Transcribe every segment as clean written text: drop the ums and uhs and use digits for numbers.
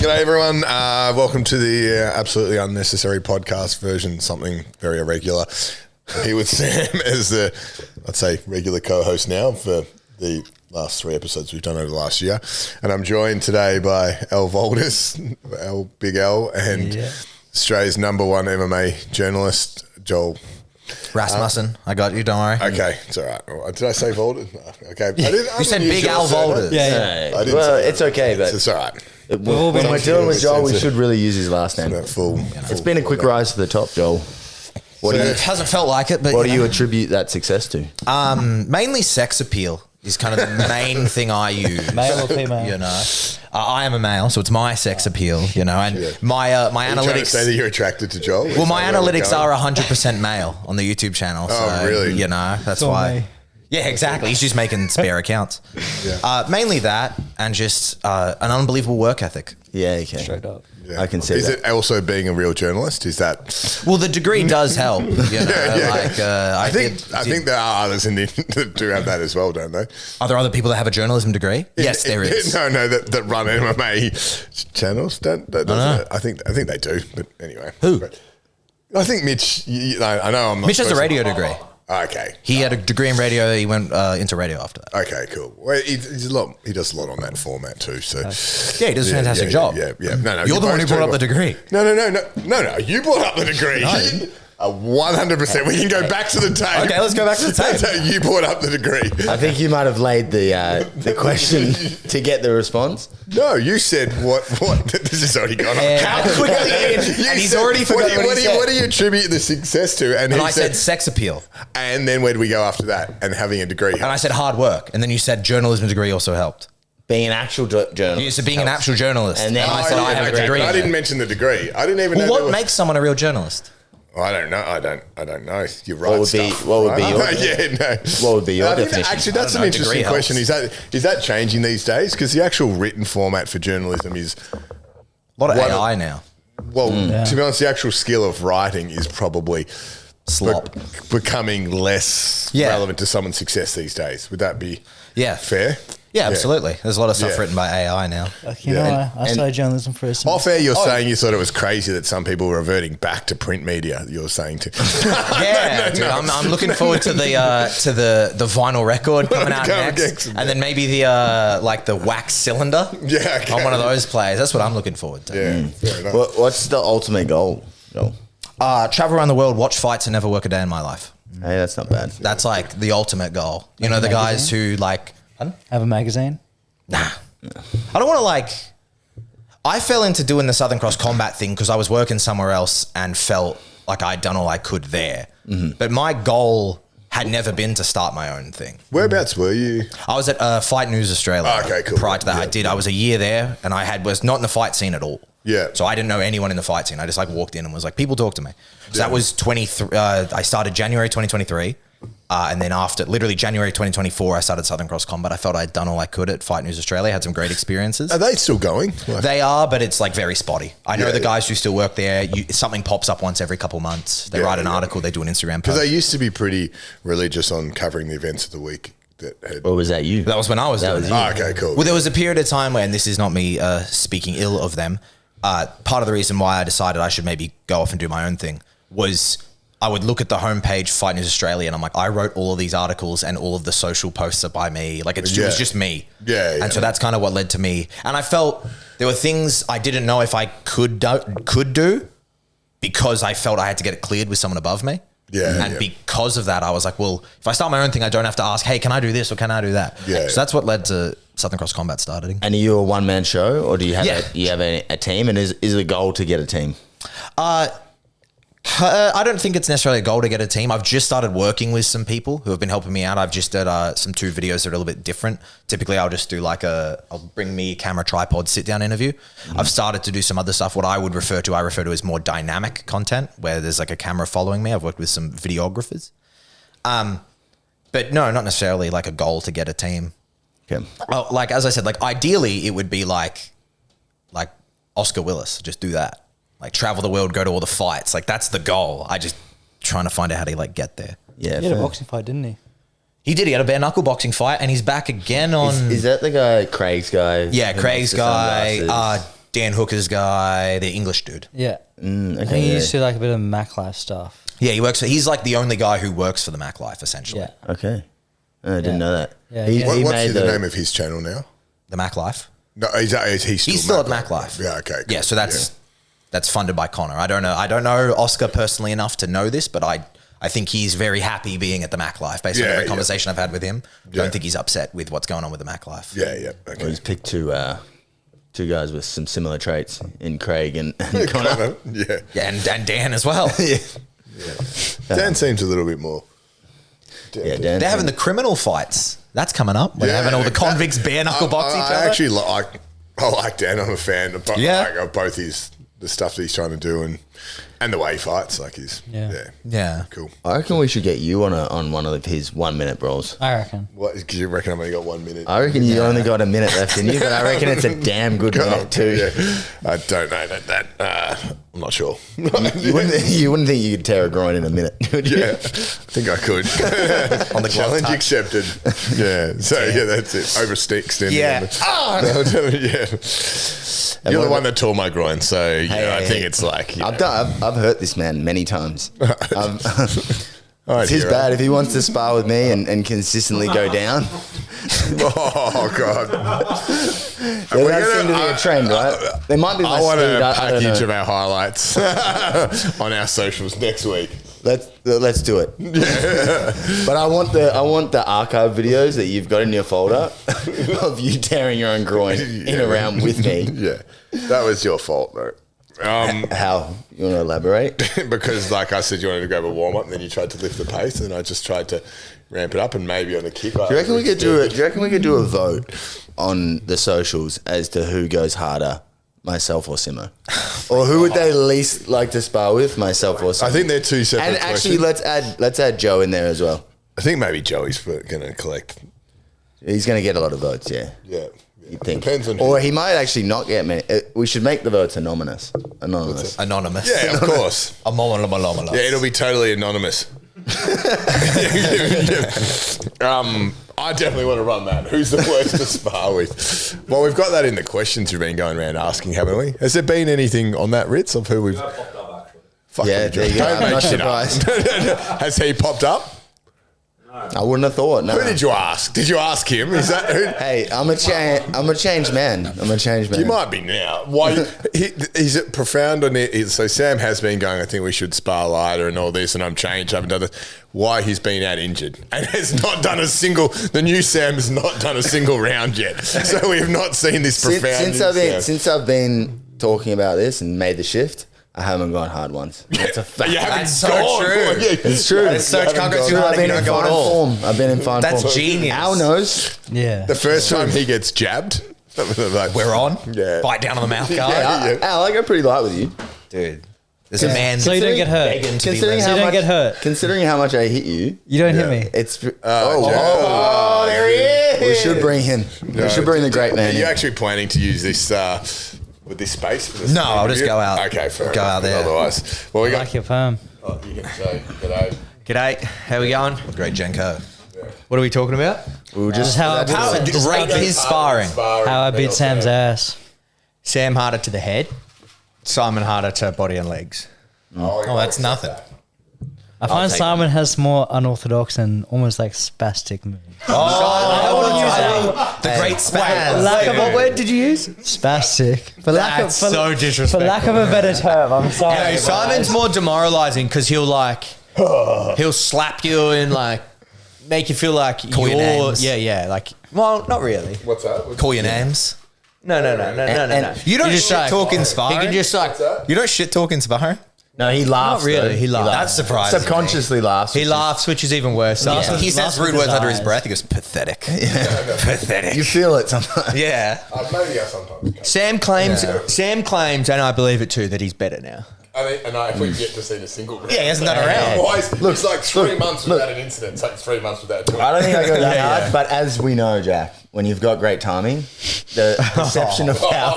G'day everyone. Welcome to the Absolutely Unnecessary podcast version, something very irregular. Here with Sam as the, I'd say, regular co-host now for the last 3 episodes we've done over the last year. And I'm joined today by Al Big L, and Australia's #1 MMA journalist, Joel Rasmussen. I got you, don't worry. Okay, it's all right. Did I say Volders? No. Okay. You said Big Al Volders. Yeah. I didn't Well, say that. it's okay, but It's all right. when we're dealing with Joel, we should really use his last name. It's been a quick rise to the top, Joel. It hasn't felt like it, but What do you attribute that success to? mainly sex appeal is kind of the main thing I use. Male or female? You know, I am a male, so it's my sex appeal. You know, and my Are you trying to analytics. say that you're attracted to Joel? Well, my analytics are 100% male on the YouTube channel. So, really? You know, that's all why. me. Yeah, exactly. He's just making spare accounts. Mainly that, and just an unbelievable work ethic. Yeah, okay. Straight up. Yeah. I can see Is that. it also being a real journalist? Is that? Well, the degree does help. You know, I think there are others in the that do have that as well, don't they? Are there other people that have a journalism degree? Yes, there is. No, that run MMA channels. I think they do. But anyway, Who? I think Mitch. I know I'm not Mitch has a supposed radio to- degree. Okay. He had a degree in radio. He went into radio after that. Okay, cool. Well, he does a lot on that format too. So Yeah, he does a fantastic job. Yeah. No. You're the one who both brought up do the degree. No. You brought up the degree. 100%. We can go back to the tape. Okay, let's go back to the tape. You brought up the degree. I think you might have laid the question to get the response. No, you said what? This has already gone on. How quickly? And he's already forgotten what he said. What do you attribute the success to? And I said sex appeal. And then where do we go after that? And having a degree. And I said hard work. And then you said journalism degree also helped. Being an actual journalist. You said being an actual journalist. And then I said I have a degree. I didn't mention the degree. I didn't even know. Well, what makes someone a real journalist? I don't know. I don't know. You write What would be- stuff. what would be right? your- What would be your I think definition? Actually, that's I an don't know, interesting degree question. helps. Is that changing these days? Because the actual written format for journalism is A lot of What- AI now. well. To be honest, the actual skill of writing is probably Slop. becoming less relevant to someone's success these days. Would that be fair? Yeah, absolutely. There's a lot of stuff Yeah. written by AI now. Like, I studied journalism for a semester. Off air, you're saying you thought it was crazy that some people were reverting back to print media. You're saying to Dude, I'm looking forward to the vinyl record coming out next, and then maybe the wax cylinder. Yeah, okay. on one of those plays. That's what I'm looking forward to. Yeah, fair enough. What's the ultimate goal, Joel? Travel around the world, watch fights, and never work a day in my life. Hey, that's not bad. That's like the ultimate goal. You know, the guys who like. Have a magazine? Nah. I don't want to I fell into doing the Southern Cross Combat thing because I was working somewhere else and felt like I'd done all I could there. But my goal had never been to start my own thing. Whereabouts were you? I was at Fight News Australia. Oh, okay, cool. Prior to that, I was a year there, and was not in the fight scene at all. Yeah. So I didn't know anyone in the fight scene. I just walked in and was like, people talk to me. So that was 23. I started January 2023. And then after literally January 2024, I started Southern Cross Combat. I felt I'd done all I could at Fight News Australia, had some great experiences. Are they still going? They are, but it's very spotty. I know the guys who still work there. Something pops up once every couple months. They write an article, they do an Instagram Because post. they used to be pretty religious on covering the events of the week. Or was that you? That was when I was doing it. Oh, okay, cool. Well, there was a period of time when, this is not me speaking ill of them, part of the reason why I decided I should maybe go off and do my own thing was I would look at the homepage Fight News Australia and I'm like, I wrote all of these articles and all of the social posts are by me. It was just me. Yeah. And so that's kind of what led to me. And I felt there were things I didn't know if I could do because I felt I had to get it cleared with someone above me. Yeah. And because of that, I was like, well, if I start my own thing, I don't have to ask, hey, can I do this or can I do that? Yeah. So that's what led to Southern Cross Combat starting. And are you a one-man show, or do you have Yeah. a team? And is the goal to get a team? I don't think it's necessarily a goal to get a team. I've just started working with some people who have been helping me out. I've just done some 2 videos that are a little bit different. Typically, I'll just do I'll bring me a camera, tripod, sit-down interview. I've started to do some other stuff. What I refer to as more dynamic content, where there's a camera following me. I've worked with some videographers. But no, not necessarily a goal to get a team. Okay. Well, as I said, ideally it would be like Oscar Willis, just do that. Travel the world, go to all the fights. That's the goal. I just trying to find out how to get there. Yeah. He had a boxing fight, didn't he? He did. He had a bare knuckle boxing fight, and he's back again on. Is that the guy, Craig's guy? Yeah, Craig's guy. Dan Hooker's guy, the English dude. Yeah. Okay, I think he used to do like a bit of Mac Life stuff. Yeah, he's like the only guy who works for the Mac Life, essentially. Yeah. Okay. I didn't know that. Yeah, What's the name of his channel now? The Mac Life. No, he's still at Mac Life. Yeah, okay. Yeah, so that's funded by Connor. I don't know Oscar personally enough to know this, but I think he's very happy being at the Mac Life based on every conversation I've had with him. Don't think he's upset with what's going on with the Mac Life. Yeah. Okay. Well, he's picked two guys with some similar traits in Craig and Connor. Yeah. And Dan as well. Dan seems a little bit more. Dan. They're having the criminal fights. That's coming up. We're having all the convicts bare knuckle box each other. I actually like Dan. I'm a fan of both the stuff that he's trying to do and the way he fights. Like Yeah. Cool. I reckon we should get you on one of his 1 minute brawls. I reckon. What? Because you reckon I've only got 1 minute? I reckon you only got a minute left in you, but I reckon it's a damn good minute too. Yeah. I don't know that. I'm not sure. You wouldn't think you could tear a groin in a minute, would you? Yeah, I think I could. On the challenge accepted. Yeah. So that's it. Overextending. Yeah. You're the one that tore my groin, so I think it's like I've hurt this man many times. It's his bad if he wants to spar with me and consistently go down. Oh God! That seems to be a trend, right? There might be. I want a package of our highlights on our socials next week. Let's do it. But I want the archive videos that you've got in your folder of you tearing your own groin in a round with me. Yeah, that was your fault though. How? You want to elaborate? Because like I said, you wanted to go to a warm up, and then you tried to lift the pace, and I just tried to ramp it up, and maybe on a kick. Do you reckon we could do a vote on the socials as to who goes harder, myself or Simo? Or who would they least like to spar with, myself or Simo? I think they're two separate. And actually, let's add Joe in there as well. I think maybe Joey's going to collect. He's going to get a lot of votes. Yeah. Yeah. You think? Depends on or he might actually not get many. We should make the votes anonymous. Anonymous. Yeah, of course. Anonymous. Yeah, it'll be totally anonymous. I definitely want to run that. Who's the worst to spar with? Well, we've got that in the questions you've been going around asking, haven't we? Has there been anything on that, Ritz, of who we've... Yeah, there you go. I'm not surprised. Has he popped up? I wouldn't have thought. No. Who did you ask? Did you ask him? Is that who? Hey, I'm a changed man. You might be now. Why? Is it profound on it? So Sam has been going, I think we should spar lighter and all this, and I'm changed. I haven't done this. Why he's been out injured and has not done a single. The new Sam has not done a single round yet. So we have not seen this profound. Since I've been talking about this and made the shift, I haven't gone hard once. That's a fact. That's so true. It's true. It's so can't go too hard if you don't go at all. I've been in fine form. That's genius. Al knows. Yeah. The first time he gets jabbed, like, we're on. Yeah. Bite down on the mouth guard. Yeah, Al, I go pretty light with you. Dude. There's a man. So you don't get hurt. Considering how much I hit you. You don't hit me. It's there he is. We should bring him. We should bring the great man. Are you actually planning to use this with this space? No, I'll just go out. Okay, fair Go enough. out there. Otherwise, well, we I got. like your perm. Oh, you can say g'day. G'day. How we going? Great Jenko. What are we talking about? We were just How Rate his sparring. I beat Sam's ass. Sam harder to the head, Simon harder to body and legs. Oh, that's nothing. I find Simon has more unorthodox and almost like spastic moves. The great spaz. What word did you use? Spastic. That's so disrespectful. For lack of a better term, I'm sorry. No, Simon's more demoralizing because he'll slap you and like make you feel like Call your names. like well, not really. What's that? Call your names. No. You don't just shit like- talk in sparring. He can just like You don't shit talk in sparring. No, he laughs. Not really, though. he laughs. That's surprising. Subconsciously laughs. he laughs, which is even worse. He says rude words under his breath. He goes, pathetic. Pathetic. You feel it sometimes. Yeah. Maybe I sometimes. Sam claims, and I believe it too, that he's better now. If we get to see the single round. Yeah, he hasn't done a round. It's like 3 months without an incident. It's like 3 months without doing I don't think I go that hard, but as we know, Jack, when you've got great timing, the perception of power,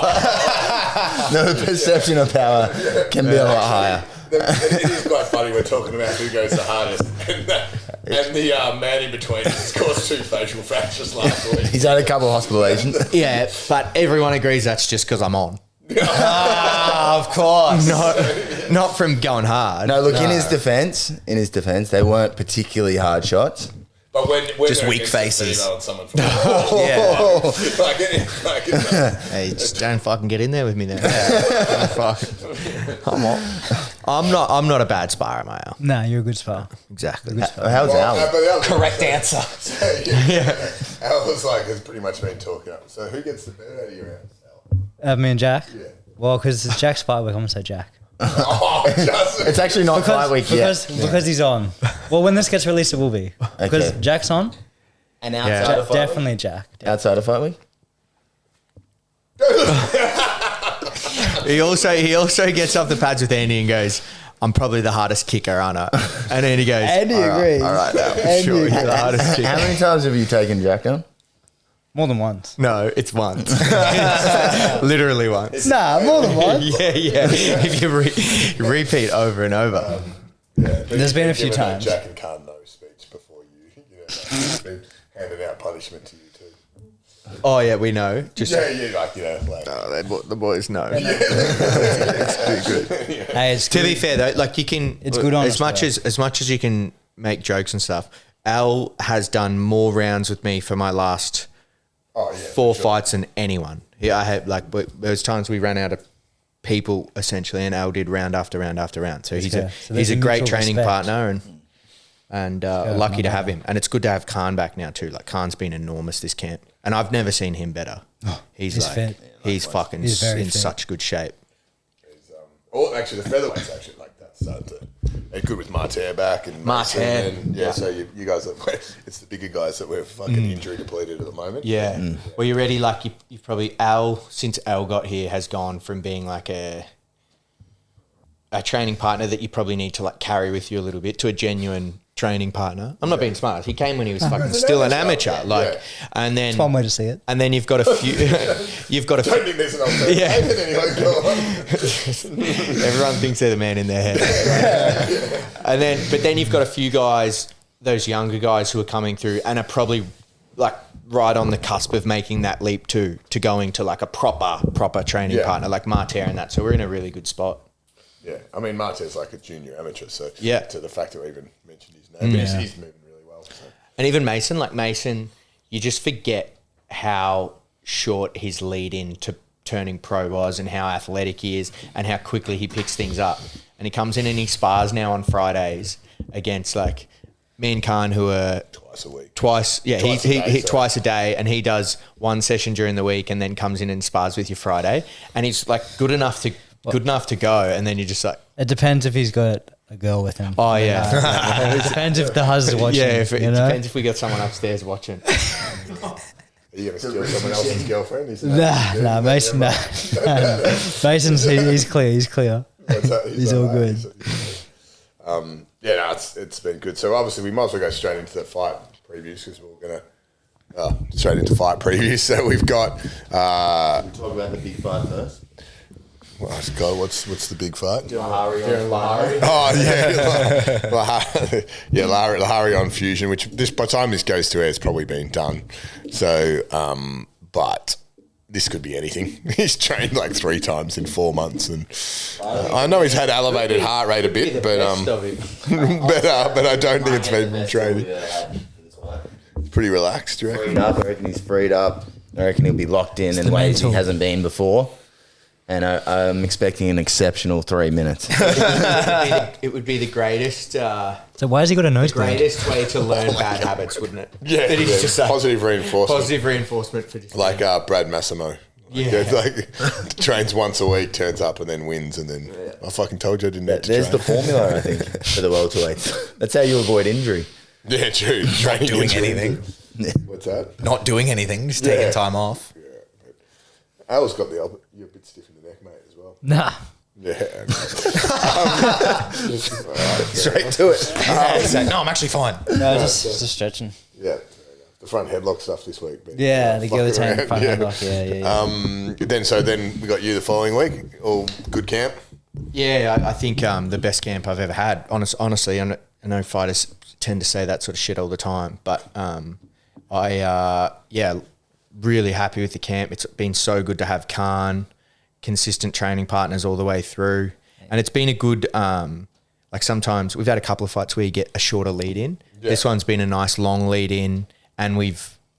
can be a lot higher. It is quite funny. We're talking about who goes the hardest, and the man in between has caused 2 facial fractures last week. He's had a couple of hospitalizations. Yeah, but everyone agrees that's just because I'm on. Of course. Not from going hard. No, look, in his defense, they weren't particularly hard shots. But when Just they're weak against a faces. female and someone Hey, just don't fucking get in there with me then. Fuck. I'm not a bad sparrer, mate. Nah, you're a good spar. Exactly. How's Al? Correct answer. Al was like, has pretty much been talking up. So who gets the better out of your house, Al? Me and Jack? Yeah. Well, because it's Jack's fight week, I'm going to say Jack. It's actually not fight week yet. Because he's on. Well, when this gets released, it will be. Because Okay. Jack's on. And outside of fight Definitely Jack. week? Outside of fight week? He also gets off the pads with Andy and goes, I'm probably the hardest kicker, aren't I? And Andy goes, Andy agrees. all right, now, sure, you're the hardest kicker. How many times have you taken Jack down? More than once. No, it's once. Literally once. Nah, more than once. Yeah. If you repeat over and over. There's been a few times. Jack and Kaan no speech before you. Like, been handing out punishment to you too. Oh, yeah, we know. Just The boys know. it's too good. Hey, it's To be good. fair though, like you can, It's good on as us, much bro. as much as you can make jokes and stuff. Al has done more rounds with me for my last four fights than anyone. I had there was times we ran out of people essentially, and Al did round after round after round. So he's Okay. So he's there's a a great mutual training respect. partner, and lucky to have him. And it's good to have Kaan back now too. Like Kaan's been enormous this camp, and I've never seen him better. He's he's like fit. he's fucking He's very in fit. such good shape. Actually, the featherweight's actually like that. Starting to they're good with Marter back and Marter, Mason and yeah. So you guys are it's the bigger guys that we're fucking injury depleted at the moment. Yeah. Well, you're ready. Like you've probably since Al got here, has gone from being like a training partner that you probably need to like carry with you a little bit to a genuine training partner. I'm not being smart. He came when he was fucking still an amateur. And then It's one way to see it. and then you've got a few. You've got a Don't few. think there's an alternative. Yeah. Anyway, go on. Everyone thinks they're the man in their head. But then you've got a few guys, those younger guys who are coming through and are probably like right on the cusp of making that leap to going to like a proper training partner like Marter and that. So we're in a really good spot. Yeah, I mean Marter's like a junior amateur, so Yeah. to the fact that we even mentioned his name, but he's moving really well. So. And even Mason, you just forget how short his lead in to turning pro was and how athletic he is and how quickly he picks things up. And he comes in and he spars now on Fridays against like me and Kaan, who are Twice a week. twice a day, sorry. twice a day, and he does one session during the week and then comes in and spars with you Friday. And he's like good enough to go, and then you're just like, It depends if he's got a girl with him. oh yeah. It depends if the husband's watching. Yeah, it you know? depends if we got someone upstairs watching. Are you going to steal someone else's girlfriend? He's Nah, Mason. Nah. Mason's he's clear. He's clear. He's all good. Yeah, no, it's been good. So obviously we might as well go straight into the fight previews because we're going to straight into fight previews. So we've got. Talk about the big fight first. Well, God, what's the big fight? Lahari. Oh yeah, Lahari on Fusion. Which by the time this goes to air, it's probably been done. So, but this could be anything. He's trained like 3 times in 4 months, and I know he's had elevated heart rate a bit, but I don't think it's been training. Pretty relaxed, you reckon? Freed up. I reckon he's freed up. I reckon he'll be locked in in the ways he mental. hasn't been before. And I'm expecting an exceptional 3 minutes. It would be the greatest. So why has he got a nosebleed? Greatest way to learn bad habits, wouldn't it? Yeah, That he's just like positive reinforcement. positive reinforcement for just Like Brad Massimo. Yeah. It's like trains once a week, turns up and then wins, and then I fucking told you I didn't need to There's the train. formula, I think, for the welterweights. That's how you avoid injury. Yeah, true. Training doing into anything. injury. What's that? Not doing anything, just taking time off. Al's got the you're a bit stiff in the neck, mate, as well. Nah. Yeah. Straight to it. No, I'm actually fine. No, just stretching. Yeah. The front headlock stuff this week. But Yeah, the fucking guillotine around, front yeah. headlock. Yeah. Then we got you the following week. All good camp. Yeah, I think the best camp I've ever had. Honestly, I know fighters tend to say that sort of shit all the time, but really happy with the camp. It's been so good to have Kaan, consistent training partners all the way through. And it's been a good, like sometimes we've had a couple of fights where you get a shorter lead in. Yeah. This one's been a nice long lead in. And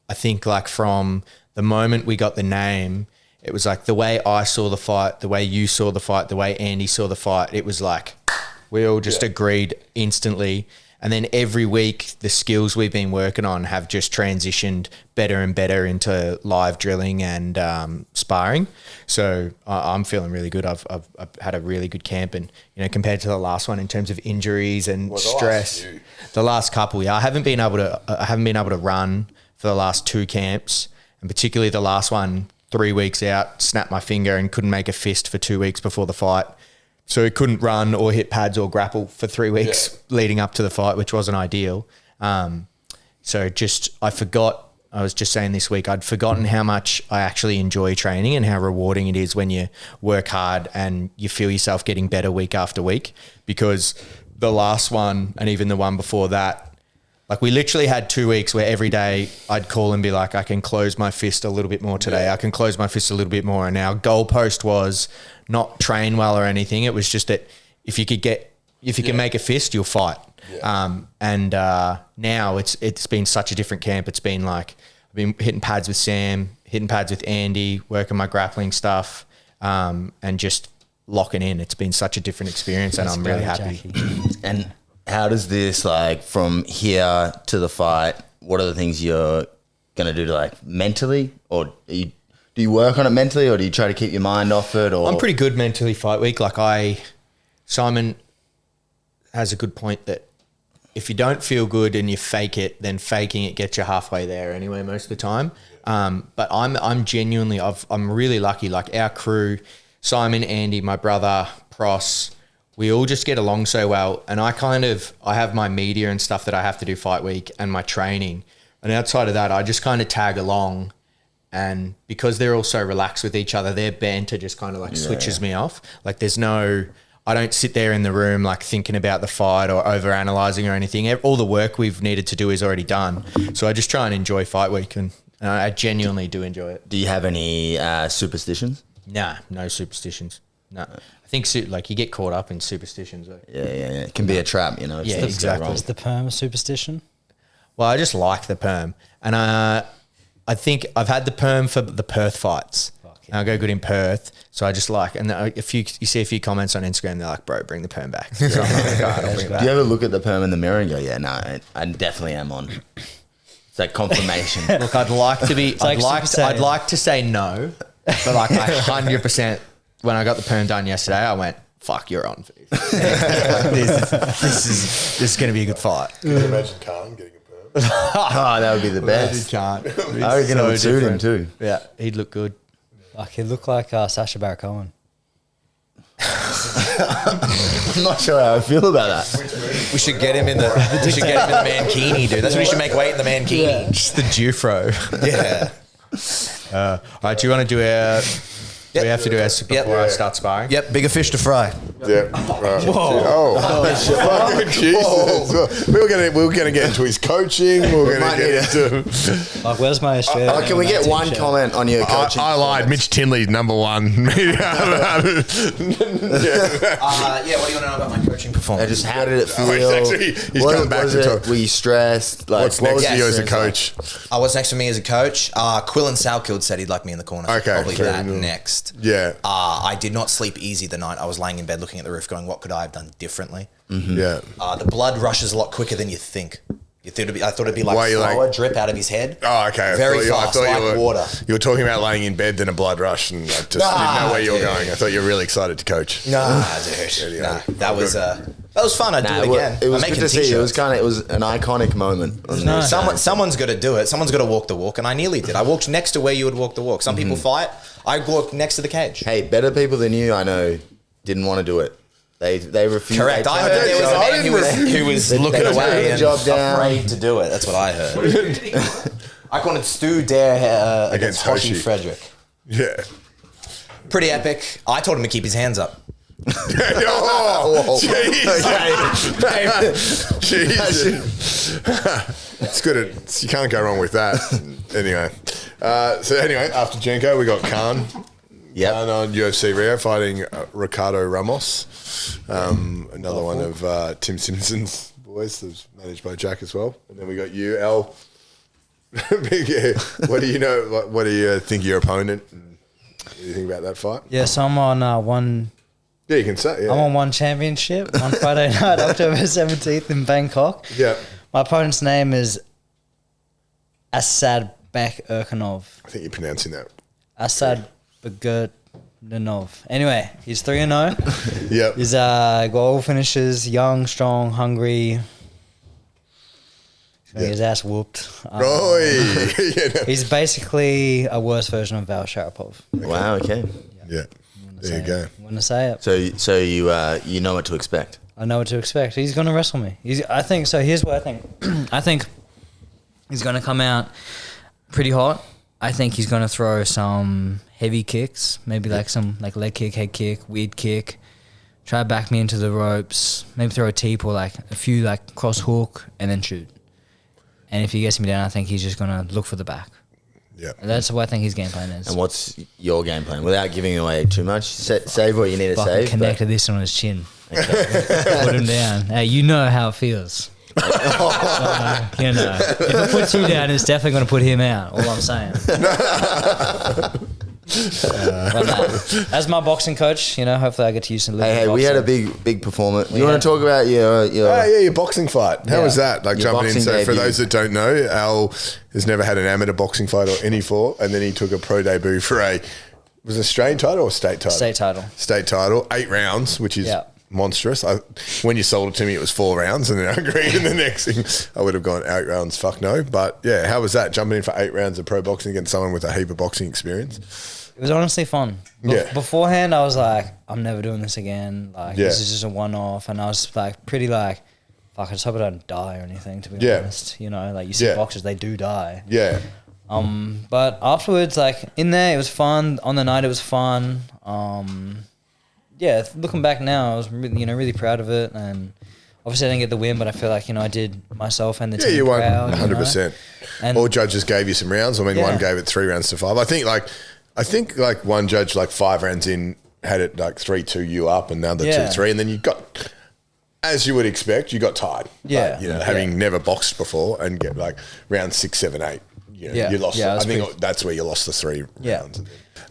I think like from the moment we got the name, it was like the way I saw the fight, the way you saw the fight, the way Andy saw the fight, it was like we all just agreed instantly. And then every week, the skills we've been working on have just transitioned better and better into live drilling and sparring. So I'm feeling really good. I've had a really good camp, and compared to the last one in terms of injuries and stress, the last couple, I haven't been able to run for the last 2 camps, and particularly the last one, 3 weeks out, snapped my finger and couldn't make a fist for 2 weeks before the fight. So he couldn't run or hit pads or grapple for 3 weeks leading up to the fight, which wasn't ideal. So I forgot, I was just saying this week, I'd forgotten how much I actually enjoy training and how rewarding it is when you work hard and you feel yourself getting better week after week. Because the last one and even the one before that, like we literally had 2 weeks where every day I'd call and be like, I can close my fist a little bit more today. I can close my fist a little bit more. And our goalpost was not train well or anything. It was just that if you can make a fist, you'll fight. Yeah. Now it's been such a different camp. It's been like, I've been hitting pads with Sam, hitting pads with Andy, working my grappling stuff, and just locking in. It's been such a different experience, and I'm really happy. And how does this, like, from here to the fight, what are the things you're going to do to, like, mentally? Or do you work on it mentally, or do you try to keep your mind off it? Or I'm pretty good mentally fight week. Like Simon has a good point that if you don't feel good and you fake it, then faking it gets you halfway there anyway most of the time. But I'm genuinely, I'm really lucky. Like our crew, Simon, Andy, my brother, Pross, we all just get along so well. And I have my media and stuff that I have to do fight week and my training. And outside of that, I just kind of tag along. And because they're all so relaxed with each other, their banter just kind of like switches me off. Like I don't sit there in the room like thinking about the fight or over-analysing or anything. All the work we've needed to do is already done. So I just try and enjoy fight week, and I genuinely do enjoy it. Do you have any superstitions? Nah, no superstitions. No. I think like you get caught up in superstitions. Yeah. It can be a trap, Exactly. Is the perm a superstition? Well, I just like the perm. And I think I've had the perm for the Perth fights. And I go good in Perth. So I just like, and you see a few comments on Instagram, they're like, bro, bring the perm back. So I'm like, all right, I'll bring it back. Do you ever look at the perm in the mirror and go, yeah, no, I definitely am on. It's like confirmation. Look, I'd like to say no, but like I 100%, when I got the perm done yesterday, I went, fuck, you're on. This is going to be a good fight. Can you imagine Kaan getting a perm? Oh, that would be the best. Can't. I reckon it would suit him too. Yeah, he'd look good. Like he'd look like Sacha Baron Cohen. I'm not sure how I feel about that. We should get him in the mankini, dude. That's what we should make weight in the mankini. Yeah. Just the Jufro. Yeah. All right, do you want to do our... Do we have to do our before I start sparring? Yep, bigger fish to fry. Yeah. Right. Whoa. Jesus. We were gonna get into his coaching. We were gonna get into. Like, where's my Australian? Can we get one comment on your coaching? I lied. Mitch Tinley's number one. What do you want to know about my coaching performance? How did it feel? He's coming back to talk. Were you stressed? Like, What's next to you as a coach? What's next to me as a coach? Quillan Salkild said he'd like me in the corner. Okay, Probably fair that enough. next. Yeah. I did not sleep easy the night I was laying in bed looking at the roof going, what could I have done differently? Mm-hmm. Yeah. The blood rushes a lot quicker than you think. I thought it'd be like Why are you slower like- drip out of his head. Oh, okay. Very fast, like water. You were talking about laying in bed, then a blood rush, and I just didn't know where you were going. I thought you were really excited to coach. Nah, dude. Nah, that was fun. I'd do it again. It was I'm good making to see. It was t-shirts. an iconic moment. Someone's got to do it. Someone's got to walk the walk, and I nearly did. I walked next to where you would walk the walk. Some people fight. I walked next to the cage. Hey, better people than you, I know, didn't want to do it. They refused. Correct. I heard there was a man who was looking away and afraid to do it. That's what I heard. I wanted Stu Dare against Hoshi Frederick. Yeah. Pretty epic. I told him to keep his hands up. Oh, Jesus. It's good. You can't go wrong with that. Anyway. So after Jenko, we got Kaan. Yep. Kaan on UFC Rio fighting Ricardo Ramos, another one of Tim Simpson's boys, that's managed by Jack as well. And then we got you, Al. What do you know? What do you think of your opponent? What do you think about that fight? Yeah, so I'm on one. Yeah, you can say. Yeah. I'm on one championship on Friday night, October 17th in Bangkok. Yeah. My opponent's name is Asad Urkanov. I think you're pronouncing that. Asad Bagurdanov. Anyway, he's 3-0. Yep. He's got all finishes, young, strong, hungry. He's gonna get his ass whooped. He's basically a worse version of Val Sharapov. Wow. Okay. Yeah. There you go. I'm gonna say it. So you know what to expect. I know what to expect. He's gonna wrestle me. I think so. Here's what I think. I think he's gonna come out pretty hot. I think he's gonna throw some heavy kicks, maybe like some like leg kick, head kick, weird kick. Try to back me into the ropes. Maybe throw a teep or like a few like cross hook and then shoot. And if he gets me down, I think he's just gonna look for the back. Yeah. And that's what I think his game plan is. And what's your game plan? Without giving away too much, save what you need to Fucking save. connected this on his chin. Put him down. Hey, you know how it feels. So, if it puts you down, it's definitely going to put him out. All I'm saying. As my boxing coach, hopefully I get to use some. Hey, we had a big performance. You want to talk about your boxing fight? How was that? Like Your jumping in. boxing So for debut. those that don't know, Al has never had an amateur boxing fight or any for, and then he took a pro debut for was it Australian title or state title? State title, 8 rounds, which is monstrous. When you sold it to me, it was 4 rounds, and then I agreed. And the next thing, I would have gone 8 rounds. Fuck no. But yeah, how was that jumping in for 8 rounds of pro boxing against someone with a heap of boxing experience? It was honestly fun. Beforehand, I was like, I'm never doing this again. Like, this is just a one-off. And I was like, pretty like, fuck, I just hope I don't die or anything, to be honest. Like you see boxers, they do die. Yeah. But afterwards, like in there, it was fun. On the night, it was fun. Looking back now, I was really, really proud of it. And obviously, I didn't get the win, but I feel like I did myself and the team you won proud. 100%. And all judges gave you some rounds. I mean, one gave it 3 rounds to 5. I think one judge 5 rounds in had it 3-2 you up, and now the 2-3, and then you got, as you would expect, you got tired. Yeah. Having never boxed before and get round 6, 7, 8. You lost. I think that's where you lost the 3 rounds.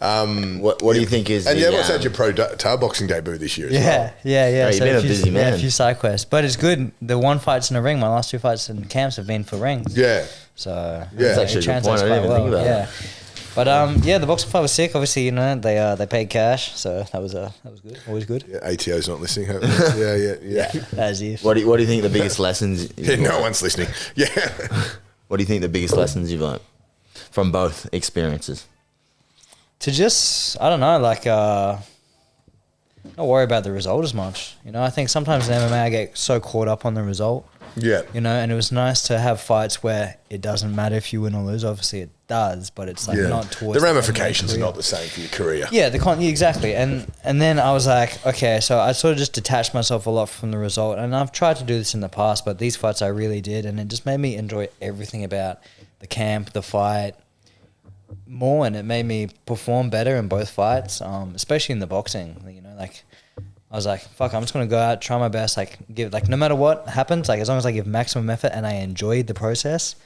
What do you think is? And you almost had your pro boxing debut this year as well. Yeah. You've been a busy man. A few side quests, but it's good. The one fight's in a ring. My last 2 fights in camps have been for rings. Yeah. So That's actually a good point. I didn't even think about that. But the boxing fight was sick. Obviously, they paid cash, so that was good. Always good. Yeah, ATO's not listening. Yeah. As if. What do you think the biggest lessons? No one's listening. Yeah. What do you think the biggest lessons you've learned from both experiences? To just, I don't know, not worry about the result as much. I think sometimes in MMA I get so caught up on the result. Yeah. And it was nice to have fights where it doesn't matter if you win or lose. Obviously it does, but it's not towards the ramifications are not the same for your career. Yeah, exactly. And then I was like, okay, so I sort of just detached myself a lot from the result. And I've tried to do this in the past, but these fights I really did, and it just made me enjoy everything about the camp, the fight more, and it made me perform better in both fights, especially in the boxing. I was like, fuck, I'm just going to go out, try my best, give, no matter what happens, as long as I give maximum effort and I enjoy the process,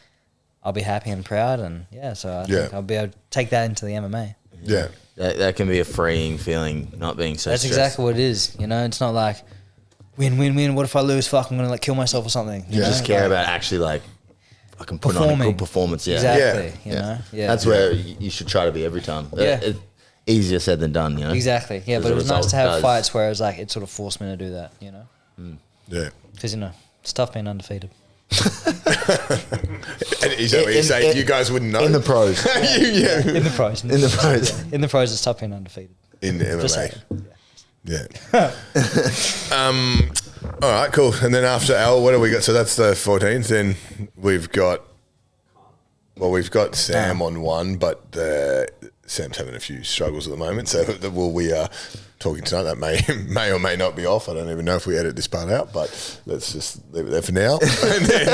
I'll be happy and proud. And so I think I'll be able to take that into the MMA. Yeah. That can be a freeing feeling, not being so That's stressed. exactly what it is. It's not like, win, what if I lose? Fuck, I'm going to kill myself or something. You just care about actually I can put on a good performance. Yeah. Exactly. Yeah. That's where you should try to be every time. Yeah. Easier said than done, Exactly. Yeah, but it was nice to have fights where it was it sort of forced me to do that, Yeah. Because, it's tough being undefeated. And is that what you're saying? You guys wouldn't know? In the pros. In the pros. In the pros. In the pros, it's tough being undefeated. In the Just MMA. saying. Yeah. All right, cool. And then after Al, what have we got? So that's the 14th. Then we've got Sam on one, but Sam's having a few struggles at the moment, so we are talking tonight. That may or may not be off. I don't even know if we edit this part out, but let's just leave it there for now. And then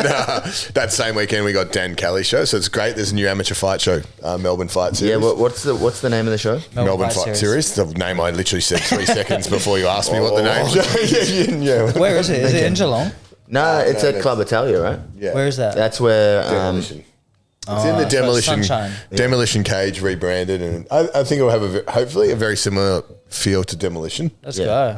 that same weekend we got Dan Kelly's show, so it's great. There's a new amateur fight show, Melbourne Fight Series. Yeah, what's the name of the show? Melbourne Fight Series. The name I literally said 3 seconds before you asked me what the name. Yeah. Where is it? Is it in Geelong? No, it's at Club Italia, right? Yeah. Where is that? That's where Demolition. It's in the demolition cage, rebranded, and I think it will have hopefully a very similar feel to Demolition. Let's go.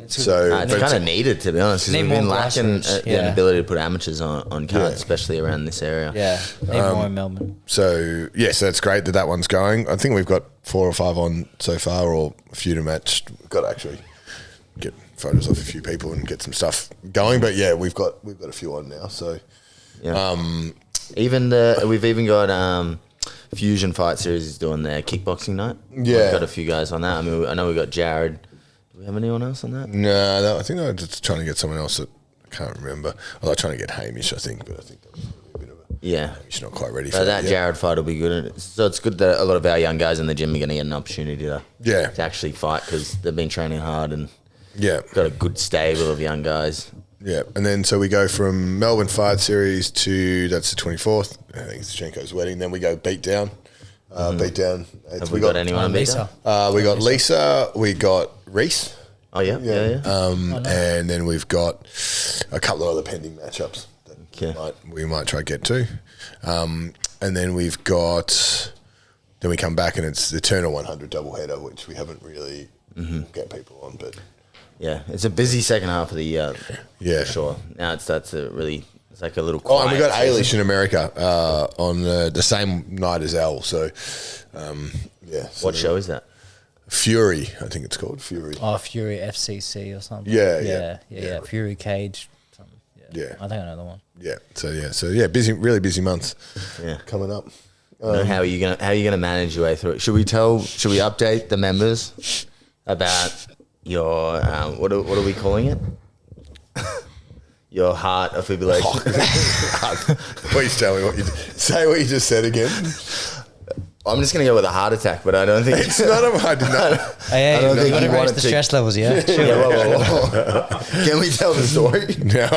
it's kind of needed, to be honest, because we've been lacking the ability to put amateurs on cards, especially around this area. Yeah, need more in Melbourne. So so that's great that one's going. I think we've got 4 or 5 on so far, or a few to match. We've got to actually get photos off a few people and get some stuff going. But yeah, we've got a few on now. So we've even got Fusion Fight Series is doing their kickboxing night. Yeah, we've got a few guys on that. I mean, I know we got Jared. Do we have anyone else on that? No, I think they were just trying to get someone else that I can't remember. Well, they're trying to get Hamish, I think, but I think that was a bit of a Hamish not quite ready for that. Jared fight will be good. So it's good that a lot of our young guys in the gym are going to get an opportunity to actually fight, because they've been training hard and got a good stable of young guys. Yeah, and then so we go from Melbourne Fight Series to, that's the 24th. I think it's Jenko's wedding. Then we go Beat Down. Beat Down. Have we got anyone on Lisa? We got Lisa. We got Reese. Oh, yeah. And then we've got a couple of other pending matchups that we might try to get to. And then we've got, then we come back and it's the Turner 100 doubleheader, which we haven't really get people on, but... Yeah, it's a busy second half of the year. Yeah, for sure. Now it's like a little. Quiet and we got Alish in America on the same night as Al. So, So what show is that? Fury, I think it's called Fury. Oh, Fury FCC or something. Yeah. Fury Cage. Something. Yeah, I think I know the one. Yeah. So really busy month. Yeah, coming up. How are you gonna manage your way through it? Should we update the members about your what are we calling it? Your heart fibrillation. Please tell me say what you just said again. I'm just gonna go with a heart attack, but I don't think it's not a heart attack. I don't think you raise the stress levels. Yeah. Whoa. Can we tell the story? No.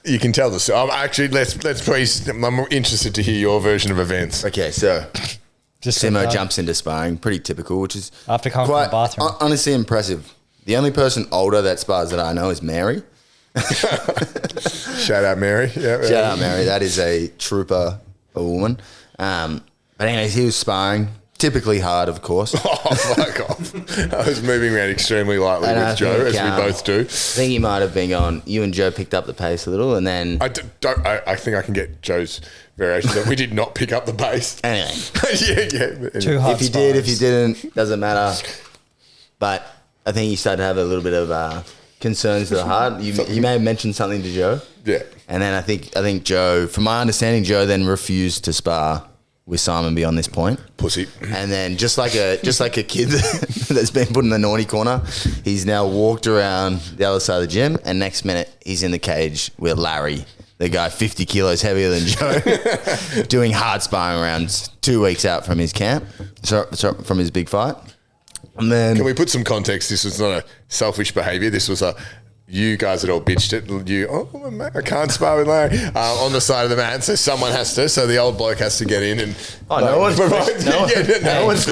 You can tell the story. Actually, let's please. I'm interested to hear your version of events. Okay, so. Simo jumps into sparring, pretty typical, which is after coming from the bathroom. Honestly impressive. The only person older that spars that I know is Mary. Shout out Mary. Yeah, shout out Mary. That is a trooper, a woman. But anyways, he was sparring, typically hard, of course. Oh, fuck off. I was moving around extremely lightly with Joe, as we both do. I think he might have been going, you and Joe picked up the pace a little, and then... I think I can get Joe's variation that we did not pick up the pace. Anyway. yeah. Too hard if you did, if you didn't, doesn't matter. But I think you started to have a little bit of concerns to the heart. You may have mentioned something to Joe. Yeah. And then I think Joe, from my understanding, Joe then refused to spar with Simon beyond this point. Pussy. And then just like a kid that's been put in the naughty corner, he's now walked around the other side of the gym, and next minute he's in the cage with Larry, the guy 50 kilos heavier than Joe, doing hard sparring rounds 2 weeks out from his camp, from his big fight. And then, can we put some context? This was not a selfish behaviour. This was you guys had all bitched it. Mate, I can't spar with Larry on the side of the mat, so someone has to. So the old bloke has to get in and. No one's questioning your heart. No one's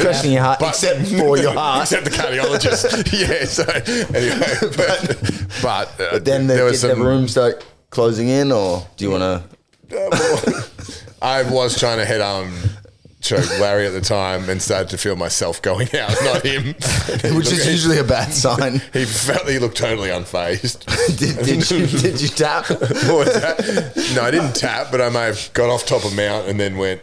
questioning your heart except for your heart, except the cardiologist. Yeah. So anyway, but then there was the room start closing in, or do you want to? I was trying to head choke Larry at the time and started to feel myself going out, not him. Which is usually a bad sign. He looked totally unfazed. Did you tap? What was that? No, I didn't tap, but I may have got off top of mount and then went,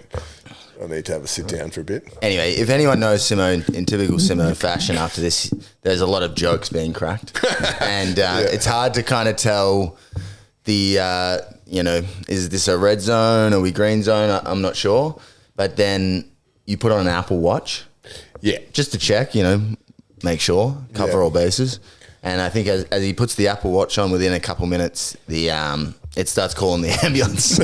I need to have a sit down for a bit. Anyway, if anyone knows Simo in typical Simo fashion, after this, there's a lot of jokes being cracked. And it's hard to kind of tell is this a red zone? Are we green zone? I'm not sure. But then you put on an Apple Watch. Yeah. Just to check, make sure, cover all bases. And I think as he puts the Apple Watch on, within a couple minutes, the it starts calling the ambulance.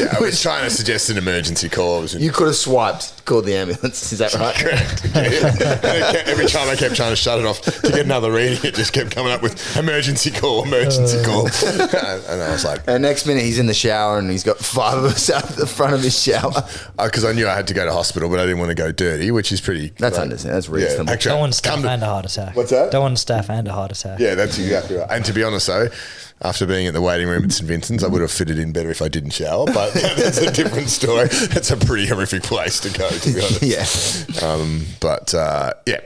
Yeah, I was trying to suggest an emergency call. You could have swiped, called the ambulance. Is that right? Correct. Yeah. Every time I kept trying to shut it off to get another reading, it just kept coming up with emergency call. And I was like, And next minute he's in the shower and he's got 5 of us out the front of his shower. because I knew I had to go to hospital, but I didn't want to go dirty, which is pretty. That's understandable. That's reasonable. actually, Don't want staff come to- and a heart attack. What's that? Don't want staff and a heart attack. Yeah, that's exactly right. And to be honest, though, after being at the waiting room at St Vincent's, I would have fitted in better if I didn't shower. But that's a different story. It's a pretty horrific place to go, to be honest.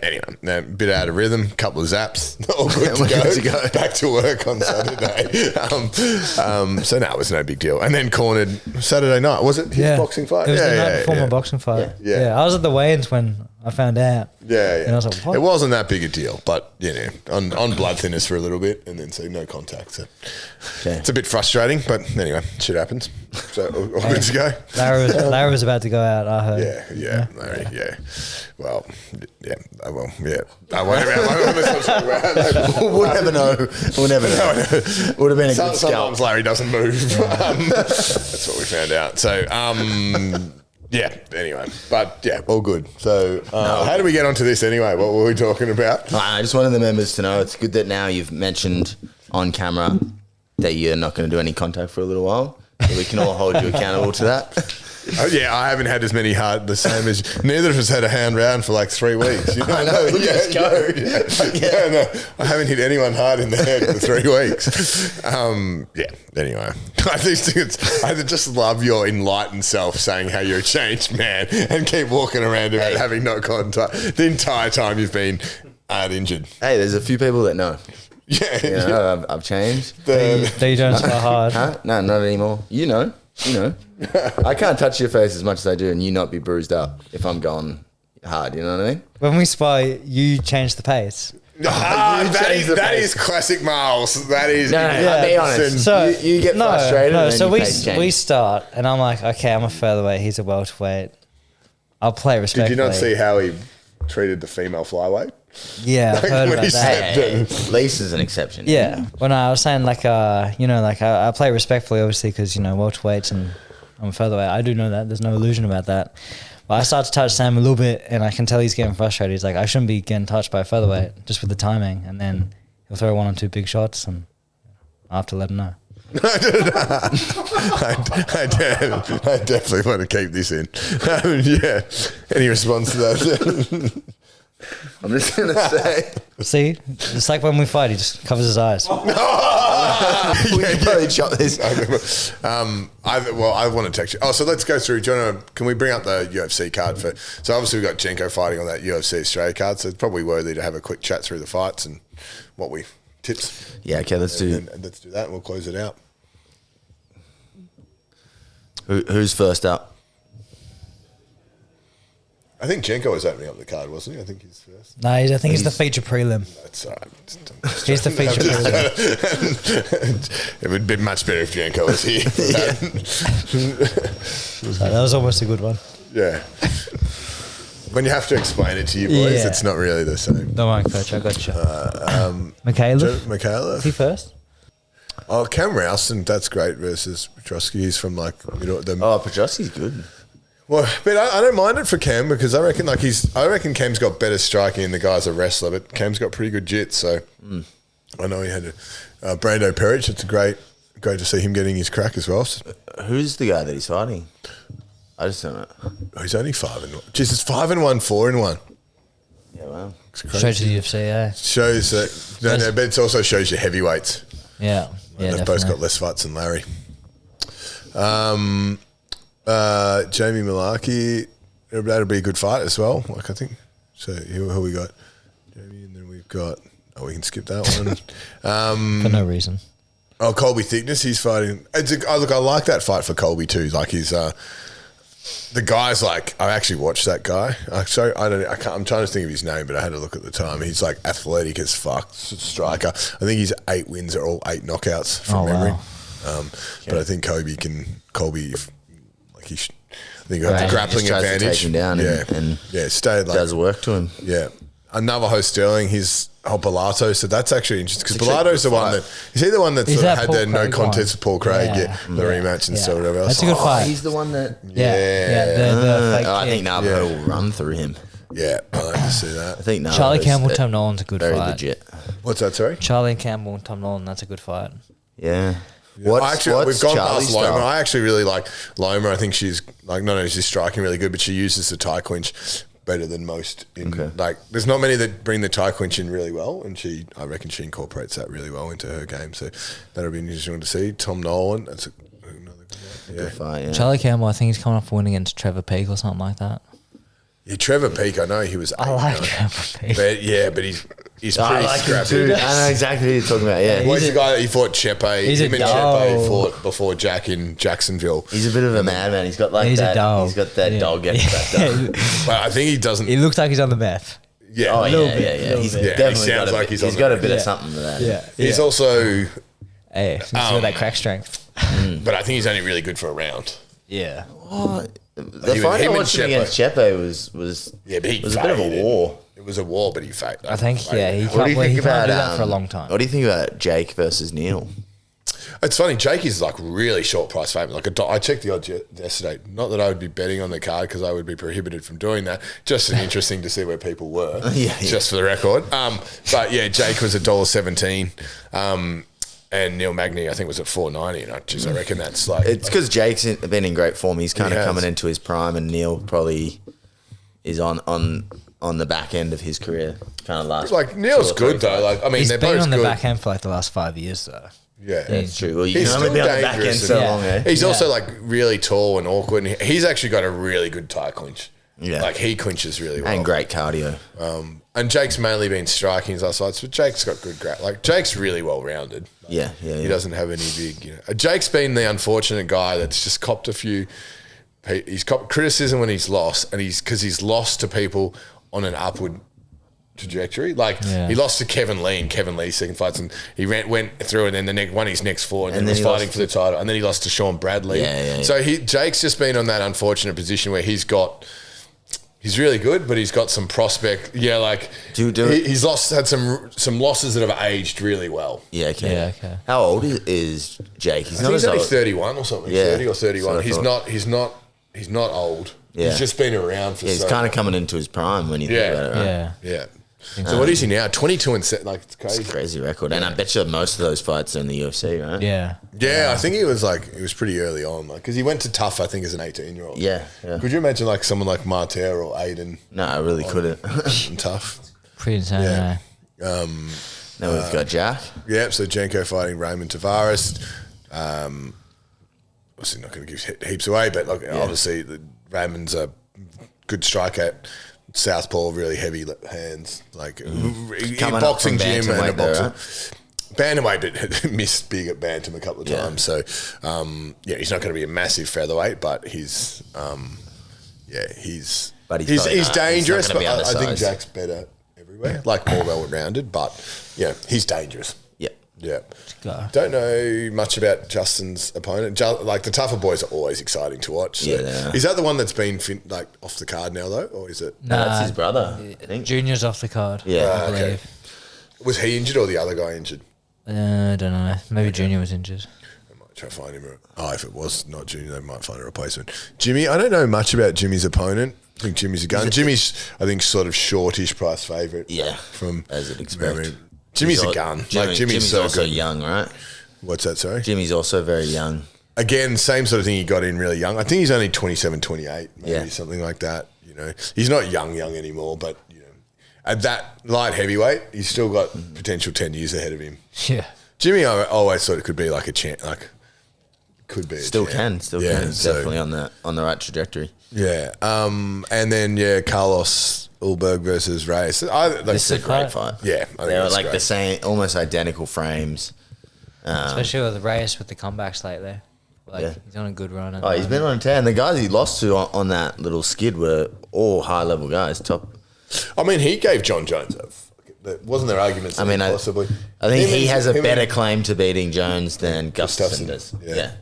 Anyway, a bit out of rhythm, couple of zaps, all good to go. Back to work on Saturday. So no, it was no big deal. And then cornered Saturday night. Was it his boxing fight? It was the night before my boxing fight. Yeah. I was at the weigh-ins when I found out. Yeah. And I was like, what? It wasn't that big a deal, but on blood thinners for a little bit, and then so no contact. So it's a bit frustrating, but anyway, shit happens. So all good to go. Larry was about to go out, I heard. Yeah, Larry, yeah. Well, yeah. I won't talk about it. We'll never know. We'll never know. Would have been a good scalp. Sometimes Larry doesn't move. That's what we found out. So, yeah, anyway. But, yeah, all good. So, how did we get onto this anyway? What were we talking about? I just wanted the members to know it's good that now you've mentioned on camera that you're not going to do any contact for a little while. So we can all hold you accountable to that. Yeah, I haven't had as many hard, the same as, neither of us had a hand round for like 3 weeks. You know? I know, look at us go. No, I haven't hit anyone hard in the head for 3 weeks. Anyway. I just love your enlightened self saying how you're a changed man and keep walking around about having no contact the entire time you've been injured. Hey, there's a few people that know. Yeah. You know, I've changed. That you don't spar hard. Huh? No, not anymore. You know. I can't touch your face as much as I do and you not be bruised up if I'm going hard, you know what I mean? When we spar, you change the pace. That is classic Miles. That is. Be honest. So you get frustrated. And then so your pace we changes. start, and I'm like, okay, I'm a featherweight. He's a welterweight. I'll play Did respectfully. you not see how he treated the female flyweight? Yeah, I've heard when about he that. said- Hey, Lisa's an exception. Yeah, when I was saying I play respectfully, obviously, because welterweights and I'm a featherweight. I do know that. There's no illusion about that. But I start to touch Sam a little bit, and I can tell he's getting frustrated. He's like, I shouldn't be getting touched by a featherweight just with the timing, and then he'll throw 1 or 2 big shots, and I have to let him know. I definitely want to keep this in. Yeah. Any response to that? I'm just going to say. See, it's like when we fight, he just covers his eyes. We should probably chop this. I want to text you. Oh, so let's go through. Can we bring up the UFC card for? So obviously we've got Jenko fighting on that UFC Australia card. So it's probably worthy to have a quick chat through the fights and what we tips. Yeah, okay, let's do that and we'll close it out. Who's first up? I think Jenko was opening up the card, wasn't he? I think he's first. No, I think he's the feature prelim. That's all right. He's the feature prelim. It would be much better if Jenko was here. So that was almost a good one. Yeah. When you have to explain it to you boys, Yeah. it's not really the same. Don't worry, coach. I got you. Michaela? Michaela? Is he first? Oh, Cam Rowson, that's great versus Petrosky. He's from Petrosky's good. Well, but I don't mind it for Cam because I reckon Cam's got better striking and the guy's a wrestler, but Cam's got pretty good jits. So I know he had Brando Peric. It's great to see him getting his crack as well. Who's the guy that he's fighting? I just don't know. Oh, he's only 5-1. Jesus, 5-1, 4-1. Yeah, wow. Shows you the UFC, yeah. Shows that but it also shows you heavyweights. Yeah. They've both got less fights than Larry. Jamie Malarkey, that'll be a good fight as well. I think. So who we got? Jamie, and then we've got. Oh, we can skip that one. For no reason. Oh, Colby Thickness, he's fighting. I like that fight for Colby too. Like he's the guy's like. I actually watched that guy. I'm trying to think of his name, but I had to look at the time. He's like athletic as fuck, striker. I think he's 8 wins are all 8 knockouts from memory. Wow. But I think Colby. I think you have the grappling Just tries to advantage. take him down and stayed like does work to him. yeah. another host, Sterling, he's Pilato, so that's actually interesting because It's actually Pilato's the a good one fight. is he the one that Is sort of that had Paul the no Craig contest one? with Paul Craig, Yeah. the rematch and so whatever else. That's a good fight. He's the one that. The fake I kick. think Navajo will run through him. Yeah, I like to see that. I think Navajo's Charlie Campbell, Tom Nolan's a good very fight. legit. What's that, sorry? Charlie Campbell and Tom Nolan, that's a good fight. Yeah. We've gone Charlie's past Loma. style? I actually really like Loma. I think she's like not only is she striking really good, but she uses the tie clinch better than most. Like, there's not many that bring the tie clinch in really well, and I reckon she incorporates that really well into her game. So that'll be an interesting one to see. Tom Nolan, that's another good one. Good fight, yeah. Charlie Campbell, I think he's coming off a win against Trevor Peake or something like that. Yeah, Trevor Peake, I know he was. I like Trevor Peake. But he's I pretty like him scrappy. too. I know exactly who you're talking about. Yeah, Well, he's the guy that he fought Chepe. He's a Him and dog. Chepe fought before Jack in Jacksonville. he's a bit of a madman. He's got like He's a that. dog. He's got that Yeah. dog factor. But I think he doesn't. He looks like he's on the meth. Yeah. Oh Little yeah, bit, yeah. little He's bit. Yeah, he definitely sounds got like a, he's he's on got the a bit of Yeah. something to that. He's also, Hey, some of that crack strength. but I think he's only really good for a round. Yeah. Oh, the He- fight I him and watched him Chepe. against Chepe was Yeah, but he was a bit of a faded. war. It was a war, but he faked. I think, yeah, he What can't, do you well, he think can't about do that for a long time. What do you think about Jake versus Neil? It's funny. Jake is like really short price favourite. Like I checked the odds yesterday. Not that I would be betting on the card because I would be prohibited from doing that. Just an interesting to see where people were. Yeah. Just for the record. But yeah, Jake was $1.17. And Neil Magny, I think, was at $4.90. And I reckon that's like It's because Jake's been in great form. He's kind He of has. coming into his prime, and Neil probably is on the back end of his career. Kind of last. like Neil's two or good three though. fights. Like I mean, He's they're been both on the good. back end for like the last 5 years, though. Yeah, That's true. Well, you He's can only still be on the back end dangerous so and- long, eh? He's also like really tall and awkward. And he's actually got a really good tie clinch. Yeah. Like he clinches really well. And great cardio. And Jake's mainly been striking his last fights, but Jake's got good like Jake's really well rounded. Yeah. He doesn't have any big, Jake's been the unfortunate guy that's just copped a few. He's copped criticism when he's lost, and because he's lost to people on an upward trajectory. Like he lost to Kevin Lee in Kevin Lee's second fights, and he went through, and then won his next four, and then was he fighting lost for the title, and then he lost to Sean Bradley. Yeah. So Jake's just been on that unfortunate position where he's really good, but he's got some prospect. Yeah, like he's had some losses that have aged really well. Yeah. Okay. Yeah, okay. How old is Jake? He's I think he's as only old. 31 or something. Yeah. 30 or 31. So I thought. He's not old. Yeah. He's just been around for Yeah, he's so kind of coming into his prime when you think about it, right? Yeah. Yeah. So what is he now? 22 and set. Like it's crazy. It's a crazy record. And I bet you most of those fights are in the UFC, right? Yeah. Yeah, I think he was pretty early on, because he went to Tough, I think, as an 18-year-old. Yeah. Could you imagine like someone like Marter or Aiden No, I really couldn't. and Tough? Pretty insane. Yeah. Yeah. Now we've got Jack. Yeah, so Jenko fighting Raymond Tavares. Obviously not going to give heaps away, but obviously Raymond's a good striker. Southpaw, really heavy hands, like in Coming up boxing from gym and a bantamweight there, boxer. Bantamweight, but missed big at bantam a couple of Yeah. times. So, he's not going to be a massive featherweight, but he's But he's probably not. dangerous. He's not But gonna be I think undersized. Jack's better everywhere, like more well-rounded. But he's dangerous. Yeah. Yeah. Go. Don't know much about Justin's opponent. Like the tougher boys are always exciting to watch. So Yeah, they are. is that the one that's been off the card now though, or is it? No, that's his brother, I think. Junior's off the card. Yeah. I believe. Was he injured or the other guy injured? I don't know. Maybe Junior was injured. I might try to find him. If it was not Junior, they might find a replacement. Jimmy, I don't know much about Jimmy's opponent. I think Jimmy's a gun. Jimmy's, I think, sort of shortish price favourite. Yeah, from as you'd expect. memory. Jimmy's a gun. Jimmy's so also good. young, right? What's that, sorry? Jimmy's also very young. Again, same sort of thing. He got in really young. I think he's only 27, 28, maybe something like that. He's not young anymore, but at that light heavyweight, he's still got potential 10 years ahead of him. Yeah. Jimmy, I always thought it could be like a chance, could be. Still a champ. can. He's definitely on the right trajectory. Yeah. And then Carlos Ulberg versus Reyes. This is a great fight. Yeah, I think They're that's like great. the same, almost identical frames. Especially with Reyes with the comebacks lately. He's on a good run. Oh, he's been on a 10. The guys he lost to on that little skid were all high-level guys. Top. I mean, he gave John Jones wasn't there arguments? I mean, possibly. I think he has a him better and- claim to beating Jones than Gustafsson. Gustafsson does. Yeah.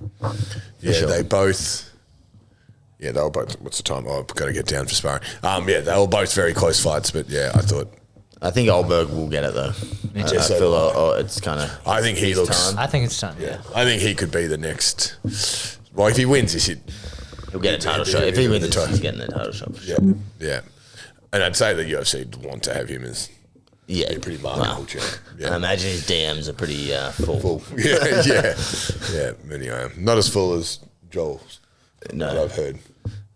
Yeah. sure. They both. Yeah, they were both. What's the time? Oh, I've got to get down for sparring. They were both very close fights, but I thought I think Oldberg will get it though. I feel it's kind of. I think he looks. time. I think it's time. Yeah. I think he could be the next. Well, if he wins, he should. He'll get a title shot. If he wins, he's getting a title shot for sure. Yeah. And I'd say the UFC would want to have him as Yeah, a pretty marketable champ. I imagine his DMs are pretty full. Yeah. Anyway, not as full as Joel's. No, that I've heard.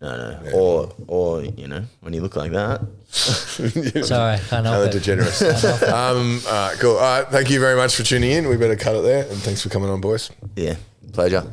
No. Yeah. Or when you look like that. Sorry, can't help Ellen it. DeGeneres. All right, cool. All right, thank you very much for tuning in. We better cut it there. And thanks for coming on, boys. Yeah, pleasure.